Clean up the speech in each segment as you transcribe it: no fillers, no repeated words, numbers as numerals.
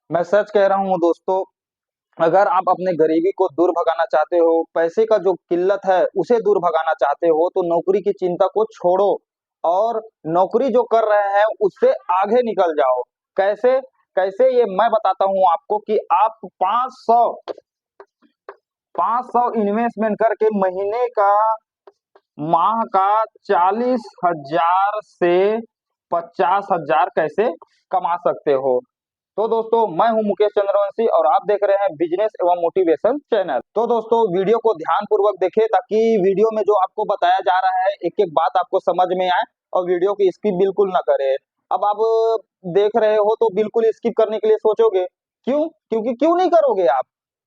मैं सच कह रहा हूँ दोस्तों। अगर आप अपने गरीबी को दूर भगाना चाहते हो, पैसे का जो किल्लत है उसे दूर भगाना चाहते हो, तो नौकरी की चिंता को छोड़ो और नौकरी जो कर रहे हैं उससे आगे निकल जाओ। कैसे? कैसे ये मैं बताता हूँ आपको कि आप 500 इन्वेस्टमेंट करके महीने का, माह का 40,000 से 50,000 कैसे कमा सकते हो। तो दोस्तों, मैं हूं मुकेश चंद्रवंशी और आप देख रहे हैं बिजनेस एवं मोटिवेशन चैनल। तो दोस्तों, वीडियो को ध्यान पूर्वक देखें ताकि वीडियो में जो आपको बताया जा रहा है एक एक बात आपको समझ में आए और वीडियो की स्किप बिल्कुल ना करें। अब आप देख रहे हो तो बिल्कुल स्किप करने के लिए सोचोगे, क्यों? क्योंकि क्यों नहीं करोगे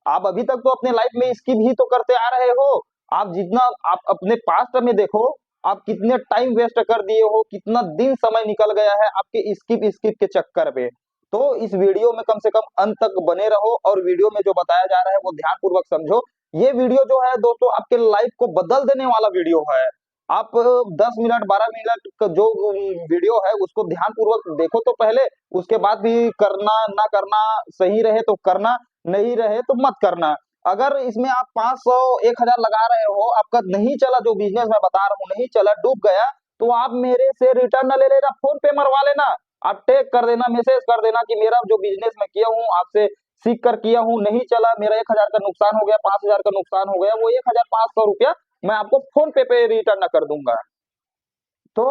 आप अभी तक तो अपने लाइफ में स्किप ही तो करते आ रहे हो। आप जितना आप अपने पास्ट में देखो, आप कितने टाइम वेस्ट कर दिए हो, कितना दिन समय निकल गया है आपके स्किप स्किप के चक्कर में। तो इस वीडियो में कम से कम अंत तक बने रहो और वीडियो में जो बताया जा रहा है वो ध्यान पूर्वक समझो। ये वीडियो जो है दोस्तों आपके लाइफ को बदल देने वाला वीडियो है। आप 10 मिनट 12 मिनट का जो वीडियो है उसको ध्यान पूर्वक देखो तो पहले, उसके बाद भी करना ना करना, सही रहे तो करना, नहीं रहे तो मत करना। अगर इसमें आप 500 1000 लगा रहे हो, आपका नहीं चला, जो बिजनेस मैं बता रहा हूँ नहीं चला, डूब गया, तो आप मेरे से रिटर्न न ले लेना, फोन पे मरवा लेना। आप टैग कर देना, मैसेज कर देना कि मेरा जो बिजनेस मैं किया हूँ आपसे सीख कर किया हूँ, नहीं चला, मेरा 1,000 का नुकसान हो गया, 5,000 का नुकसान हो गया, वो 1,500 रुपया मैं आपको फोन पे रिटर्न कर दूंगा। तो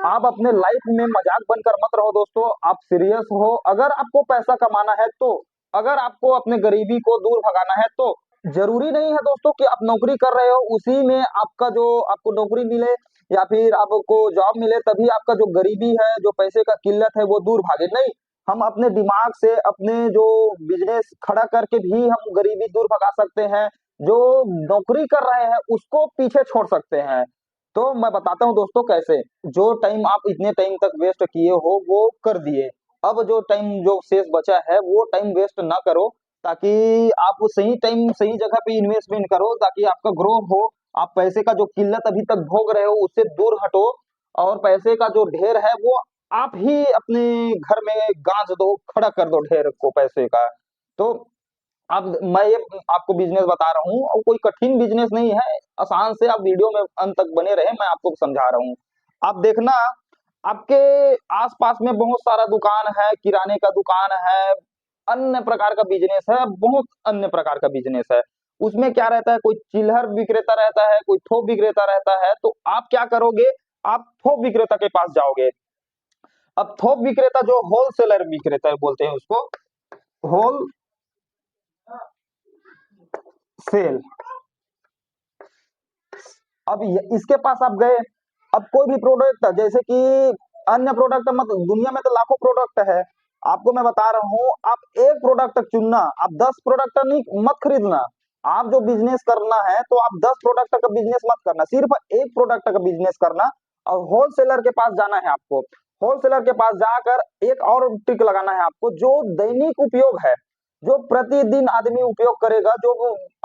आप अपने लाइफ में मजाक बनकर मत रहो दोस्तों, आप सीरियस हो। अगर आपको पैसा कमाना है तो, अगर आपको अपने गरीबी को दूर भगाना है तो, जरूरी नहीं है दोस्तों कि आप नौकरी कर रहे हो उसी में आपका जो आपको नौकरी मिले या फिर आपको जॉब मिले तभी आपका जो गरीबी है, जो पैसे का किल्लत है वो दूर भागे। नहीं, हम अपने दिमाग से अपने जो बिजनेस खड़ा करके भी हम गरीबी दूर भगा सकते हैं। जो नौकरी कर रहे हैं उसको पीछे छोड़ सकते हैं। तो मैं बताता हूँ दोस्तों कैसे। जो टाइम आप इतने टाइम तक वेस्ट किए हो वो कर दिए, अब जो टाइम जो शेष बचा है वो टाइम वेस्ट ना करो, ताकि आप सही टाइम सही जगह पे इन्वेस्टमेंट करो ताकि आपका ग्रो हो। आप पैसे का जो किल्लत अभी तक भोग रहे हो उससे दूर हटो और पैसे का जो ढेर है वो आप ही अपने घर में गांच दो, खड़ा कर दो ढेर को पैसे का। तो अब मैं ये आपको बिजनेस बता रहा हूँ और कोई कठिन बिजनेस नहीं है, आसान से। आप वीडियो में अंत तक बने रहे, मैं आपको समझा रहा हूँ। आप देखना, आपके आसपास में बहुत सारा दुकान है, किराने का दुकान है, अन्य प्रकार का बिजनेस है, बहुत अन्य प्रकार का बिजनेस है। उसमें क्या रहता है, कोई चिल्हर विक्रेता रहता है, कोई थोक विक्रेता रहता है। तो आप क्या करोगे, आप थोक विक्रेता के पास जाओगे। अब थोक विक्रेता जो होलसेलर विक्रेता बोलते हैं उसको, होल सेल। अब इसके पास आप गए, अब कोई भी प्रोडक्ट जैसे कि अन्य प्रोडक्ट मत, दुनिया में तो लाखों प्रोडक्ट है, आपको मैं बता रहा हूँ आप एक प्रोडक्ट तक चुनना, आप 10 प्रोडक्ट नहीं मत खरीदना। आप जो बिजनेस करना है तो आप 10 प्रोडक्ट का बिजनेस मत करना, सिर्फ एक प्रोडक्ट का बिजनेस करना। और होलसेलर के पास जाना है आपको। होलसेलर के पास जाकर एक और ट्रिक लगाना है आपको, जो दैनिक उपयोग है, जो प्रतिदिन आदमी उपयोग करेगा, जो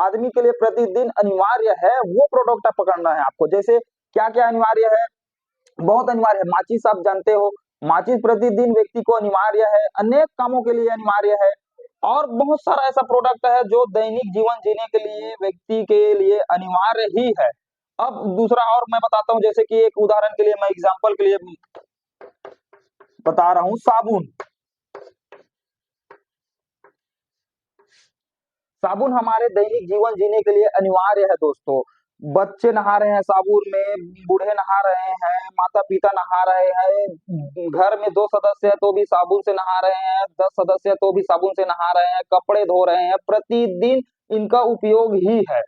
आदमी के लिए प्रतिदिन अनिवार्य है, वो प्रोडक्ट पकड़ना है आपको। जैसे क्या क्या अनिवार्य है, बहुत अनिवार्य है, माचिस आप जानते हो, माचिस प्रतिदिन व्यक्ति को अनिवार्य है, अनेक कामों के लिए अनिवार्य है। और बहुत सारा ऐसा प्रोडक्ट है जो दैनिक जीवन जीने के लिए व्यक्ति के लिए अनिवार्य ही है। अब दूसरा और मैं बताता हूँ, जैसे कि एक उदाहरण के लिए, मैं एग्जांपल के लिए बता रहा हूँ, साबुन। साबुन हमारे दैनिक जीवन जीने के लिए अनिवार्य है दोस्तों। बच्चे नहा रहे हैं साबुन में, बूढ़े नहा रहे हैं, माता पिता नहा रहे हैं, घर में 2 सदस्य है तो भी साबुन से नहा रहे हैं, 10 सदस्य है तो भी साबुन से नहा रहे हैं, कपड़े धो रहे हैं, प्रतिदिन इनका उपयोग ही है।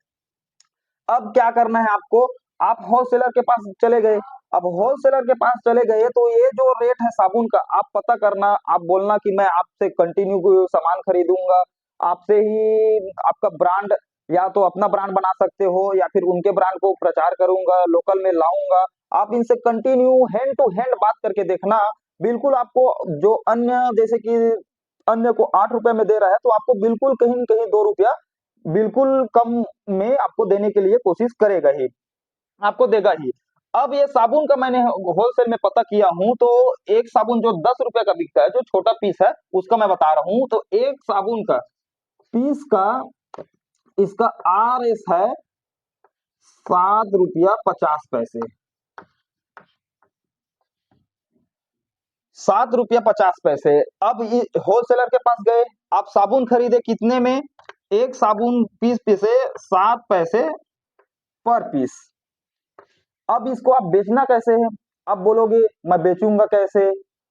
अब क्या करना है आपको, आप होलसेलर के पास चले गए। अब होलसेलर के पास चले गए तो ये जो रेट है साबुन का आप पता करना, आप बोलना कि मैं आपसे कंटिन्यू सामान खरीदूंगा, आपसे ही आपका ब्रांड, या तो अपना ब्रांड बना सकते हो या फिर उनके ब्रांड को प्रचार करूंगा, लोकल में लाऊंगा। आप इनसे कंटिन्यू हैंड टू हैंड बात करके देखना, बिल्कुल आपको जो अन्य, जैसे कि अन्य को 8 रुपए में दे रहा है तो आपको बिल्कुल कहीं न कहीं 2 रुपया बिल्कुल कम में आपको देने के लिए कोशिश करेगा ही, आपको देगा ही। अब ये साबुन का मैंने होलसेल में पता किया हूं, तो एक साबुन जो 10 रुपए का बिकता है, जो छोटा पीस है उसका मैं बता रहा हूं, तो एक साबुन का पीस का इसका RS है 7 रुपया 50 पैसे। 7 रुपया 50 पैसे। अब ये होलसेलर के पास गए, आप साबुन खरीदे कितने में? एक साबुन पीस पीसे 7 पैसे पर पीस। अब इसको आप बेचना कैसे है? अब बोलोगे मैं बेचूंगा कैसे,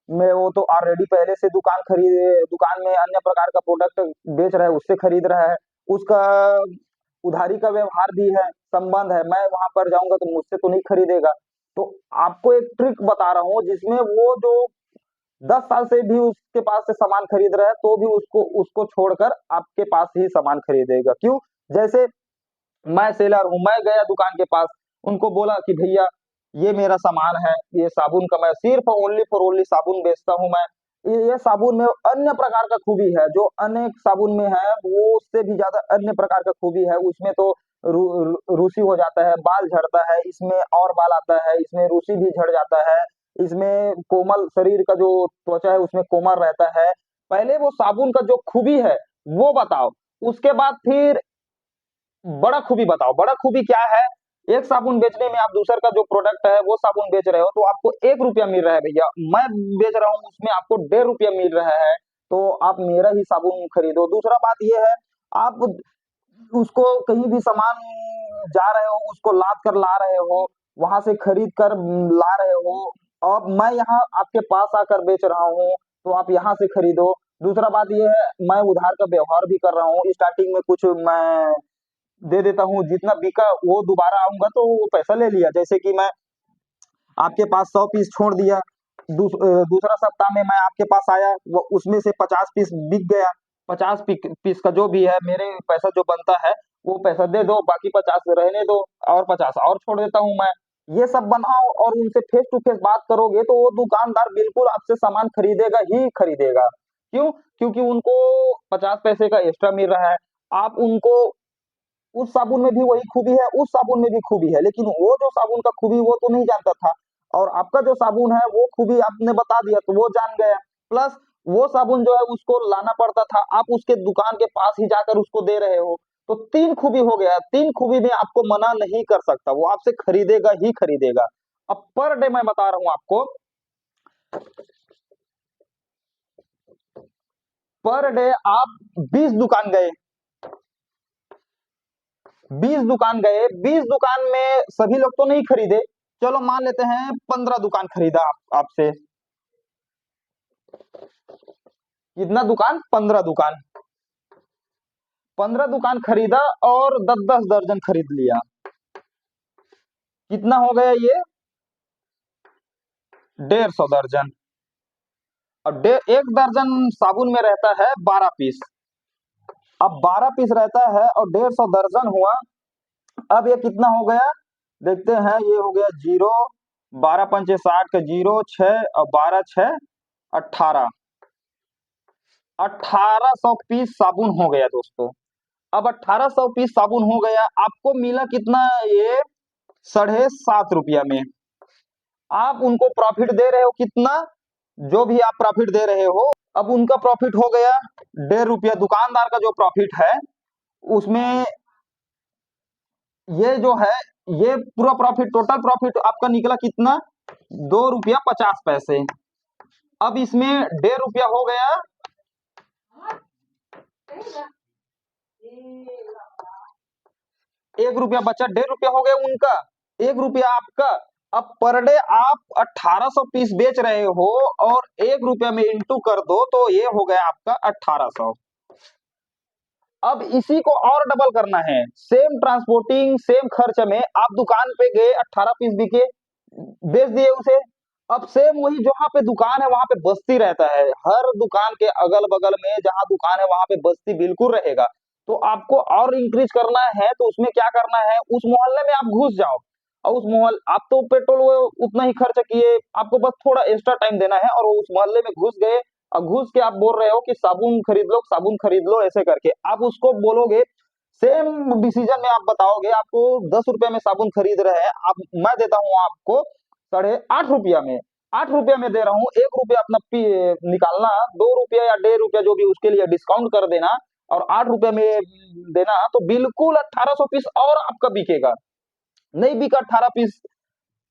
मैं वो तो ऑलरेडी पहले से दुकान में अन्य प्रकार का प्रोडक्ट बेच रहा है, उससे खरीद रहा है, उसका उधारी का व्यवहार भी है, संबंध है, मैं वहां पर जाऊंगा तो मुझसे तो नहीं खरीदेगा। तो आपको एक ट्रिक बता रहा हूँ जिसमें वो जो 10 साल से भी उसके पास से सामान खरीद रहा है, तो भी उसको उसको छोड़कर आपके पास ही सामान खरीदेगा। क्यों? जैसे मैं सेलर हूँ, मैं गया दुकान के पास, उनको बोला कि भैया ये मेरा सामान है, ये साबुन का मैं सिर्फ ओनली फॉर ओनली साबुन बेचता हूँ मैं। ये साबुन में अन्य प्रकार का खूबी है, जो अनेक साबुन में है वो उससे भी ज्यादा अन्य प्रकार का खूबी है। उसमें तो रूसी हो जाता है, बाल झड़ता है, इसमें और बाल आता है, इसमें रूसी भी झड़ जाता है, इसमें कोमल शरीर का जो त्वचा है उसमें कोमल रहता है। पहले वो साबुन का जो खूबी है वो बताओ, उसके बाद फिर बड़ा खूबी बताओ। बड़ा खूबी क्या है? एक साबुन बेचने में आप दूसर का जो प्रोडक्ट है वो साबुन बेच रहे हो, तो आपको 1 रुपया मिल रहा है भैया, मैं बेच रहा हूँ उसमें आपको 1.5 रुपया मिल रहा है, तो आप मेरा ही साबुन खरीदो। दूसरा बात ये है, आप उसको कहीं भी सामान जा रहे हो, उसको लाद कर ला रहे हो, वहां से खरीद कर ला रहे हो, अब मैं यहाँ आपके पास आकर बेच रहा हूँ, तो आप यहाँ से खरीदो। दूसरा बात ये है, मैं उधार का व्यवहार भी कर रहा हूँ, स्टार्टिंग में कुछ मैं दे देता हूँ, जितना बिका वो दोबारा आऊंगा तो वो पैसा ले लिया। जैसे कि मैं आपके पास 100 पीस छोड़ दिया, दूसरा सप्ताह में मैं आपके पास आया, वो उसमें से 50 पीस बिक गया, 50 पीस का जो भी है मेरे पैसा जो बनता है वो पैसा दे दो, बाकी 50 रहने दो, और 50 और छोड़ देता हूँ मैं। ये सब बनाओ और उनसे फेस टू फेस बात करोगे तो वो दुकानदार बिल्कुल आपसे सामान खरीदेगा ही खरीदेगा। क्यों? क्योंकि उनको 50 पैसे का एक्स्ट्रा मिल रहा है। आप उनको उस साबुन में भी वही खूबी है, उस साबुन में भी खूबी है, लेकिन वो जो साबुन का खूबी वो तो नहीं जानता था, और आपका जो साबुन है वो खूबी आपने बता दिया तो वो जान गया। प्लस वो साबुन जो है उसको लाना पड़ता था, आप उसके दुकान के पास ही जाकर उसको दे रहे हो, तो 3 खूबी हो गया। 3 खूबी में आपको मना नहीं कर सकता, वो आपसे खरीदेगा ही खरीदेगा। अब पर डे मैं बता रहा हूं आपको, पर डे आप 20 दुकान गए, 20 दुकान में सभी लोग तो नहीं खरीदे, चलो मान लेते हैं 15 दुकान खरीदा आपसे। कितना दुकान? 15 दुकान। 15 दुकान खरीदा और 10-10 दर्जन खरीद लिया। कितना हो गया ये? 150 दर्जन। और एक दर्जन साबुन में रहता है 12 पीस। अब 12 पीस रहता है और 150 दर्जन हुआ। अब ये कितना हो गया देखते हैं, ये हो गया जीरो, 12 पंचे 60 का जीरो, 6 और 12 6 18, 1800 पीस साबुन हो गया दोस्तों। अब 1800 पीस साबुन हो गया, आपको मिला कितना? ये 7.5 रुपया में। आप उनको प्रॉफिट दे रहे हो कितना? जो भी आप प्रॉफिट दे रहे हो, अब उनका प्रॉफिट हो गया 1.5 रुपया। दुकानदार का जो प्रॉफिट है उसमें ये जो है, ये पूरा प्रॉफिट, टोटल प्रॉफिट आपका निकला कितना? 2 रुपया 50 पैसे। अब इसमें 1.5 रुपया हो गया, 1 रुपया बचा, 1.5 रुपया हो गया उनका, 1 रुपया आपका। अब पर डे आप 1800 पीस बेच रहे हो, और 1 रुपया में इंटू कर दो तो ये हो गया आपका 1800। अब इसी को और डबल करना है, सेम ट्रांसपोर्टिंग सेम खर्च में आप दुकान पे गए, 18 पीस बिके, बेच दिए उसे। अब सेम वही जहां पे दुकान है वहां पे बस्ती रहता है, हर दुकान के अगल बगल में जहां दुकान है वहां पे बस्ती बिल्कुल रहेगा। तो आपको और इंक्रीज करना है तो उसमें क्या करना है, उस मोहल्ले में आप घुस जाओ, और उस मोहल्ले, आप तो पेट्रोल वो उतना ही खर्च किए, आपको बस थोड़ा एक्स्ट्रा टाइम देना है, और उस मोहल्ले में घुस गए, और घुस के आप बोल रहे हो कि साबुन खरीद लो, साबुन खरीद लो, ऐसे करके आप उसको बोलोगे सेम डिसीजन में आप बताओगे, आपको 10 रुपए में साबुन खरीद रहे हैं आप, मैं देता हूँ आपको 8.5 रुपया में, 8 रुपया में दे रहा हूँ, 1 रुपया अपना निकालना, 2 रुपया या 1.5 रुपया जो भी उसके लिए डिस्काउंट कर देना और 8 रुपया में देना, तो बिल्कुल 1800 पीस और आपका बिकेगा। नहीं बिका 18 पीस,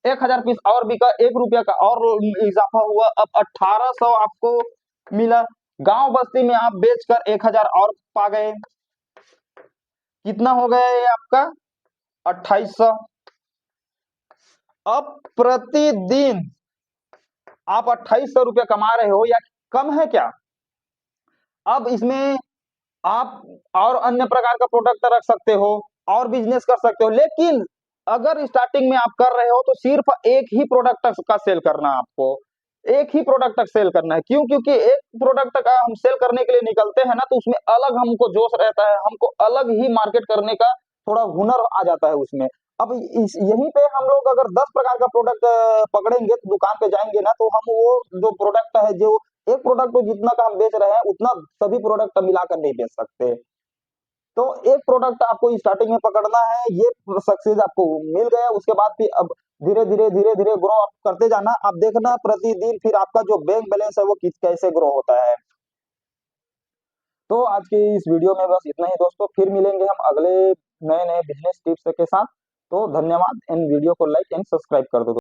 1000 पीस और बिका, 1 रुपया का और इजाफा हुआ, अब 1800 आपको मिला। गांव बस्ती में आप बेचकर 1000 और पा गए, कितना हो गया ये आपका 2800। अब प्रतिदिन आप 2800 रुपया कमा रहे हो, या कम है क्या? अब इसमें आप और अन्य प्रकार का प्रोडक्ट रख सकते हो और बिजनेस कर सकते हो, लेकिन अगर स्टार्टिंग में आप कर रहे हो तो सिर्फ एक ही प्रोडक्ट का सेल करना है आपको, एक ही प्रोडक्ट तक सेल करना है। क्यों? क्योंकि एक प्रोडक्ट का हम सेल करने के लिए निकलते हैं ना, तो उसमें अलग हमको जोश रहता है, हमको अलग ही मार्केट करने का थोड़ा हुनर आ जाता है उसमें। अब यहीं पे हम लोग अगर 10 प्रकार का प्रोडक्ट पकड़ेंगे तो दुकान पे जाएंगे ना, तो हम वो जो प्रोडक्ट है, जो एक प्रोडक्ट को जितना का हम बेच रहे हैं उतना सभी प्रोडक्ट मिलाकर नहीं बेच सकते। तो एक प्रोडक्ट आपको स्टार्टिंग में पकड़ना है, ये सक्सेस आपको मिल गया, उसके बाद फिर अब धीरे धीरे ग्रो आप करते जाना, आप देखना प्रतिदिन फिर आपका जो बैंक बैलेंस है वो कैसे ग्रो होता है। तो आज के इस वीडियो में बस इतना ही दोस्तों, फिर मिलेंगे हम अगले नए नए बिजनेस टिप्स के साथ। तो धन्यवाद, इन वीडियो को लाइक एंड सब्सक्राइब कर दो।